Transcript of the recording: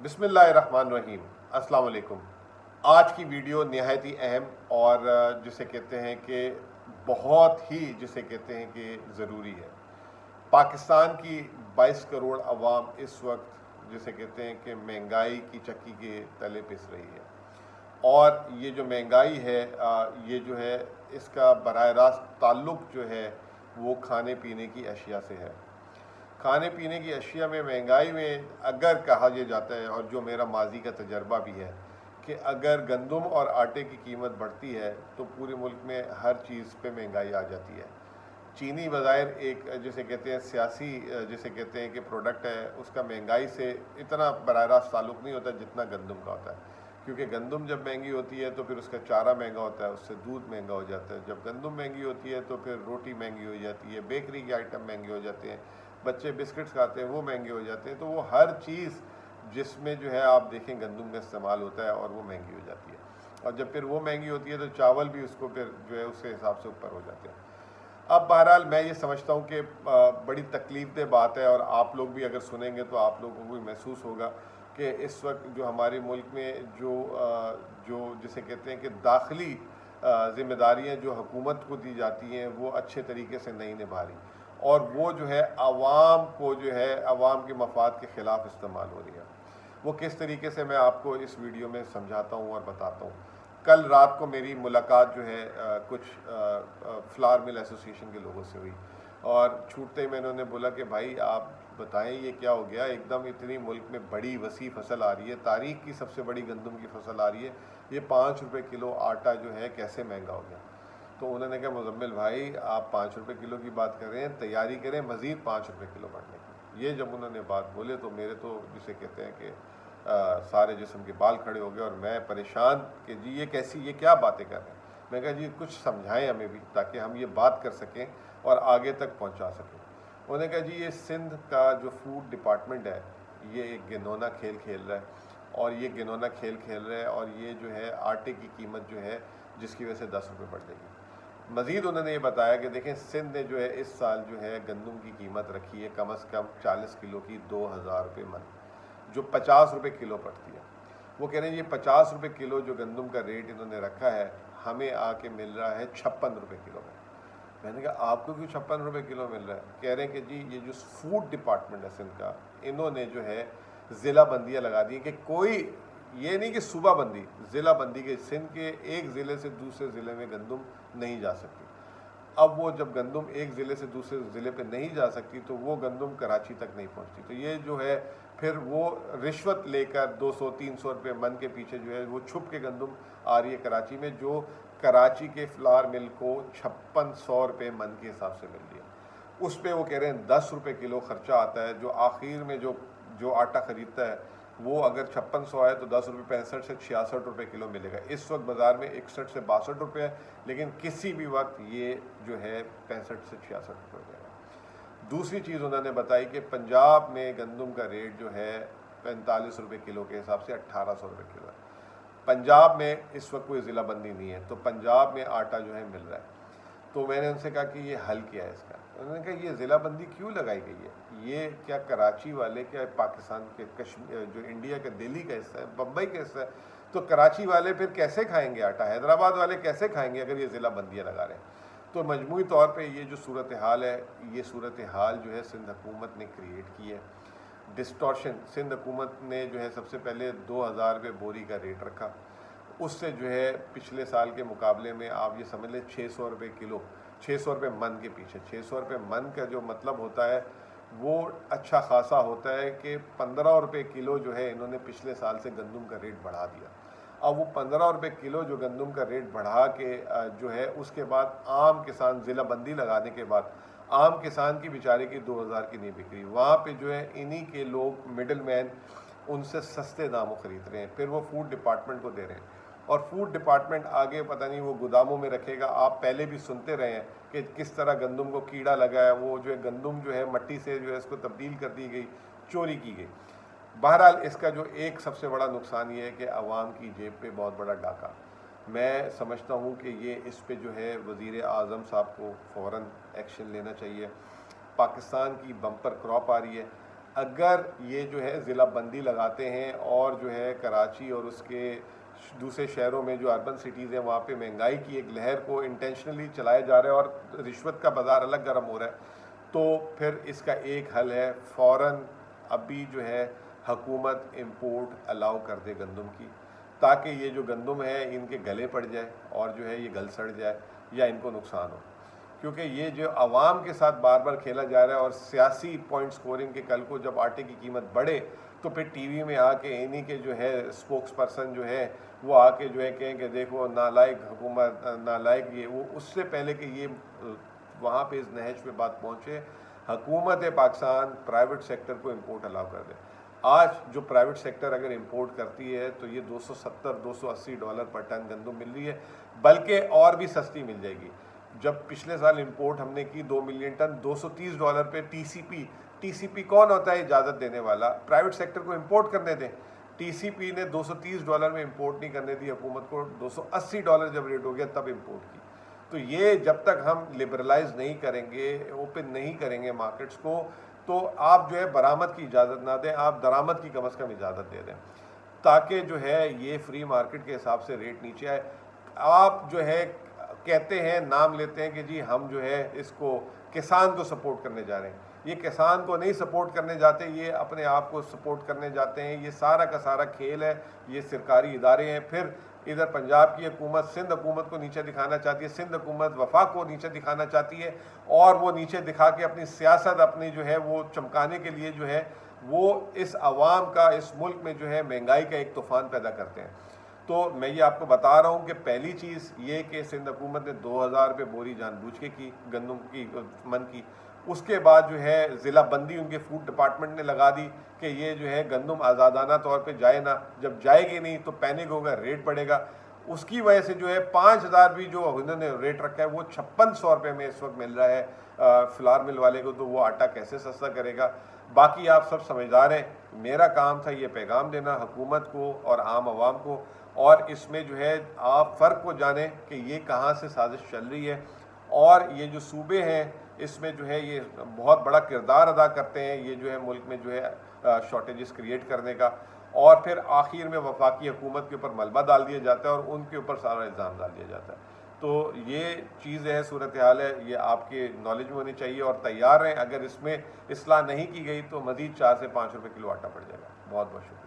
بسم اللہ الرحمن الرحیم۔ السلام علیکم۔ آج کی ویڈیو نہایت ہی اہم اور جسے کہتے ہیں کہ بہت ہی ضروری ہے۔ پاکستان کی 22 کروڑ عوام اس وقت جسے کہتے ہیں کہ مہنگائی کی چکی کے تلے پس رہی ہے، اور یہ جو مہنگائی ہے یہ جو ہے اس کا براہ راست تعلق جو ہے وہ کھانے پینے کی اشیاء سے ہے۔ کھانے پینے کی اشیاء میں مہنگائی میں اگر کہا یہ جاتا ہے، اور جو میرا ماضی کا تجربہ بھی ہے، کہ اگر گندم اور آٹے کی قیمت بڑھتی ہے تو پورے ملک میں ہر چیز پہ مہنگائی آ جاتی ہے۔ چینی بظاہر ایک جسے کہتے ہیں سیاسی جسے کہتے ہیں کہ پروڈکٹ ہے، اس کا مہنگائی سے اتنا براہ راست تعلق نہیں ہوتا جتنا گندم کا ہوتا ہے، کیونکہ گندم جب مہنگی ہوتی ہے تو پھر اس کا چارہ مہنگا ہوتا ہے، اس سے دودھ مہنگا ہو جاتا ہے۔ جب گندم مہنگی ہوتی ہے تو پھر روٹی مہنگی ہو جاتی ہے، بیکری کے آئٹم مہنگے ہو جاتے ہیں، بچے بسکٹس کھاتے ہیں وہ مہنگے ہو جاتے ہیں۔ تو وہ ہر چیز جس میں جو ہے آپ دیکھیں گندم کا استعمال ہوتا ہے اور وہ مہنگی ہو جاتی ہے، اور جب پھر وہ مہنگی ہوتی ہے تو چاول بھی اس کو پھر جو ہے اس کے حساب سے اوپر ہو جاتے ہیں۔ اب بہرحال میں یہ سمجھتا ہوں کہ بڑی تکلیف دہ بات ہے، اور آپ لوگ بھی اگر سنیں گے تو آپ لوگوں کو بھی محسوس ہوگا کہ اس وقت جو ہمارے ملک میں جو جسے کہتے ہیں کہ داخلی ذمہ داریاں جو حکومت کو دی جاتی ہیں وہ اچھے طریقے سے نہیں نبھا رہی، اور وہ جو ہے عوام کو جو ہے عوام کے مفاد کے خلاف استعمال ہو رہی ہے۔ وہ کس طریقے سے میں آپ کو اس ویڈیو میں سمجھاتا ہوں اور بتاتا ہوں۔ کل رات کو میری ملاقات جو ہے کچھ فلاور مل ایسوسیشن کے لوگوں سے ہوئی، اور چھوٹتے ہی میں انہوں نے بولا کہ بھائی آپ بتائیں یہ کیا ہو گیا، ایک دم اتنی ملک میں بڑی وسیع فصل آ رہی ہے، تاریخ کی سب سے بڑی گندم کی فصل آ رہی ہے، یہ 5 روپے کلو آٹا جو ہے کیسے مہنگا ہو گیا؟ تو انہوں نے کہا مزمل بھائی آپ 5 روپے کلو کی بات کر رہے ہیں، تیاری کریں مزید 5 روپے کلو بڑھنے کی۔ یہ جب انہوں نے بات بولے تو میرے تو جسے کہتے ہیں کہ سارے جسم کے بال کھڑے ہو گئے، اور میں پریشان کہ جی یہ کیا باتیں کر رہے ہیں۔ میں کہا جی کچھ سمجھائیں ہمیں بھی تاکہ ہم یہ بات کر سکیں اور آگے تک پہنچا سکیں۔ انہوں نے کہا جی یہ سندھ کا جو فوڈ ڈپارٹمنٹ ہے یہ ایک گنونا کھیل کھیل رہا ہے، اور یہ گنونا کھیل کھیل رہا ہے، اور یہ جو ہے آٹے کی قیمت جو ہے جس کی وجہ سے 10 روپے بڑھ جائے گی۔ مزید انہوں نے یہ بتایا کہ دیکھیں سندھ نے جو ہے اس سال جو ہے گندم کی قیمت رکھی ہے کم از کم 40 کلو کی 2000 روپے من، جو 50 روپے کلو پڑتی ہے۔ وہ کہہ رہے ہیں یہ 50 روپے کلو جو گندم کا ریٹ انہوں نے رکھا ہے ہمیں آ کے مل رہا ہے 56 روپے کلو میں۔ میں نے کہا آپ کو کیوں 56 روپے کلو مل رہا ہے؟ کہہ رہے ہیں کہ جی یہ جو فوڈ ڈپارٹمنٹ ہے سندھ کا، انہوں نے جو ہے ضلع بندیاں لگا دی ہیں کہ کوئی یہ نہیں کہ صوبہ بندی، ضلع بندی کے سندھ کے ایک ضلع سے دوسرے ضلع میں گندم نہیں جا سکتی۔ اب وہ جب گندم ایک ضلع سے دوسرے ضلع پہ نہیں جا سکتی تو وہ گندم کراچی تک نہیں پہنچتی، تو یہ جو ہے پھر وہ رشوت لے کر 200-300 روپے من کے پیچھے جو ہے وہ چھپ کے گندم آ رہی ہے کراچی میں، جو کراچی کے فلاور مل کو 5600 روپے من کے حساب سے مل رہی ہے۔ اس پہ وہ کہہ رہے ہیں 10 روپے کلو خرچہ آتا ہے، جو آخر میں جو آٹا خریدتا ہے وہ اگر 5600 ہے تو 10 روپے 65 سے 66 روپے کلو ملے گا۔ اس وقت بازار میں 61 سے 62 روپے ہے، لیکن کسی بھی وقت یہ جو ہے 65 سے 66 روپے ہو جائے گا۔ دوسری چیز انہوں نے بتائی کہ پنجاب میں گندم کا ریٹ جو ہے 45 روپے کلو کے حساب سے 1800 روپے کلو ہے۔ پنجاب میں اس وقت کوئی ضلع بندی نہیں ہے، تو پنجاب میں آٹا جو ہے مل رہا ہے۔ تو میں نے ان سے کہا کہ یہ حل کیا ہے اس کا؟ انہوں نے کہا یہ ضلع بندی کیوں لگائی گئی ہے؟ یہ کیا کراچی والے، کیا پاکستان کے کشمیر جو انڈیا کا دہلی کا حصہ ہے، بمبئی کا حصہ ہے، تو کراچی والے پھر کیسے کھائیں گے آٹا؟ حیدرآباد والے کیسے کھائیں گے اگر یہ ضلع بندیاں لگا رہے ہیں؟ تو مجموعی طور پہ یہ جو صورتحال ہے، یہ صورتحال جو ہے سندھ حکومت نے کریٹ کی ہے۔ ڈسٹورشن سندھ حکومت نے جو ہے سب سے پہلے 2000 روپے بوری کا ریٹ رکھا، اس سے جو ہے پچھلے سال کے مقابلے میں آپ یہ سمجھ لیں 600 روپے کلو، 600 روپے من کے پیچھے، 600 روپے من کا جو مطلب ہوتا ہے وہ اچھا خاصا ہوتا ہے کہ 15 روپے کلو جو ہے انہوں نے پچھلے سال سے گندم کا ریٹ بڑھا دیا۔ اب وہ 15 روپے کلو جو گندم کا ریٹ بڑھا کے جو ہے اس کے بعد عام کسان ضلع بندی لگانے کے بعد عام کسان کی بیچارے کی 2000 کی نہیں بک رہی، وہاں پہ جو ہے انہی کے لوگ مڈل مین ان سے سستے داموں خرید رہے ہیں، پھر وہ فوڈ ڈپارٹمنٹ کو دے رہے ہیں، اور فوڈ ڈپارٹمنٹ آگے پتہ نہیں وہ گوداموں میں رکھے گا۔ آپ پہلے بھی سنتے رہے ہیں کہ کس طرح گندم کو کیڑا لگا ہے، وہ جو ہے گندم جو ہے مٹی سے جو ہے اس کو تبدیل کر دی گئی، چوری کی گئی۔ بہرحال اس کا جو ایک سب سے بڑا نقصان یہ ہے کہ عوام کی جیب پہ بہت بڑا ڈاکہ۔ میں سمجھتا ہوں کہ یہ اس پہ جو ہے وزیر اعظم صاحب کو فوراً ایکشن لینا چاہیے۔ پاکستان کی بمپر کراپ آ رہی ہے، اگر یہ جو ہے ضلع بندی لگاتے ہیں اور جو ہے کراچی اور اس کے دوسرے شہروں میں جو اربن سٹیز ہیں وہاں پہ مہنگائی کی ایک لہر کو انٹینشنلی چلایا جا رہا ہے اور رشوت کا بازار الگ گرم ہو رہا ہے، تو پھر اس کا ایک حل ہے فوراً ابھی جو ہے حکومت امپورٹ الاؤ کر دے گندم کی، تاکہ یہ جو گندم ہے ان کے گلے پڑ جائے اور جو ہے یہ گل سڑ جائے یا ان کو نقصان ہو، کیونکہ یہ جو عوام کے ساتھ بار بار کھیلا جا رہا ہے اور سیاسی پوائنٹ سکورنگ کے کل کو جب آٹے کی قیمت بڑھے تو پھر ٹی وی میں آ کے انہی کے جو ہے اسپوکس پرسن جو ہے وہ آ کے جو ہے کہیں کہ دیکھو نالائق حکومت، نالائق یہ وہ، اس سے پہلے کہ یہ وہاں پہ اس نہج پہ بات پہنچے، حکومت پاکستان پرائیویٹ سیکٹر کو امپورٹ الاؤ کر دے۔ آج جو پرائیویٹ سیکٹر اگر امپورٹ کرتی ہے تو یہ $270-280 پر ٹن گندم مل رہی ہے، بلکہ اور بھی سستی مل جائے گی۔ جب پچھلے سال امپورٹ ہم نے کی 2 ملین ٹن $230 پہ ٹی سی پی کون ہوتا ہے اجازت دینے والا؟ پرائیویٹ سیکٹر کو امپورٹ کرنے دیں۔ ٹی سی پی نے $230 میں امپورٹ نہیں کرنے دی حکومت کو، $280 جب ریٹ ہو گیا تب امپورٹ کی۔ تو یہ جب تک ہم لبرلائز نہیں کریں گے، اوپن نہیں کریں گے مارکیٹس کو، تو آپ جو ہے برآمد کی اجازت نہ دیں، آپ درآمد کی کم از کم اجازت دے دیں، تاکہ جو ہے یہ فری مارکیٹ کے حساب سے ریٹ نیچے آئے۔ آپ جو ہے کہتے ہیں، نام لیتے ہیں کہ جی ہم جو ہے اس کو کسان کو سپورٹ کرنے جا رہے ہیں، یہ کسان کو نہیں سپورٹ کرنے جاتے، یہ اپنے آپ کو سپورٹ کرنے جاتے ہیں۔ یہ سارا کا سارا کھیل ہے، یہ سرکاری ادارے ہیں۔ پھر ادھر پنجاب کی حکومت سندھ حکومت کو نیچے دکھانا چاہتی ہے، سندھ حکومت وفاق کو نیچے دکھانا چاہتی ہے، اور وہ نیچے دکھا کے اپنی سیاست اپنی جو ہے وہ چمکانے کے لیے جو ہے وہ اس عوام کا، اس ملک میں جو ہے مہنگائی کا ایک طوفان پیدا کرتے ہیں۔ تو میں یہ آپ کو بتا رہا ہوں کہ پہلی چیز یہ کہ سندھ حکومت نے 2000 روپے بوری جان بوجھ کے کی گندم کی من کی، اس کے بعد جو ہے ضلع بندی ان کے فوڈ ڈپارٹمنٹ نے لگا دی کہ یہ جو ہے گندم آزادانہ طور پہ جائے نہ، جب جائے گی نہیں تو پینک ہوگا، ریٹ بڑھے گا، اس کی وجہ سے جو ہے 5000 بھی جو انہوں نے ریٹ رکھا ہے وہ 5600 روپے میں اس وقت مل رہا ہے فلار مل والے کو، تو وہ آٹا کیسے سستا کرے گا؟ باقی آپ سب سمجھدار ہیں، میرا کام تھا یہ پیغام دینا حکومت کو اور عام عوام کو، اور اس میں جو ہے آپ فرق کو جانیں کہ یہ کہاں سے سازش چل رہی ہے، اور یہ جو صوبے ہیں اس میں جو ہے یہ بہت بڑا کردار ادا کرتے ہیں، یہ جو ہے ملک میں جو ہے شارٹیجز کریٹ کرنے کا، اور پھر آخر میں وفاقی حکومت کے اوپر ملبہ ڈال دیا جاتا ہے اور ان کے اوپر سارا الزام ڈال دیا جاتا ہے۔ تو یہ چیز ہے، صورتحال ہے، یہ آپ کے نالج میں ہونی چاہیے، اور تیار ہیں اگر اس میں اصلاح نہیں کی گئی تو مزید 4 سے 5 روپے کلو آٹا پڑ جائے گا۔ بہت بہت شکریہ۔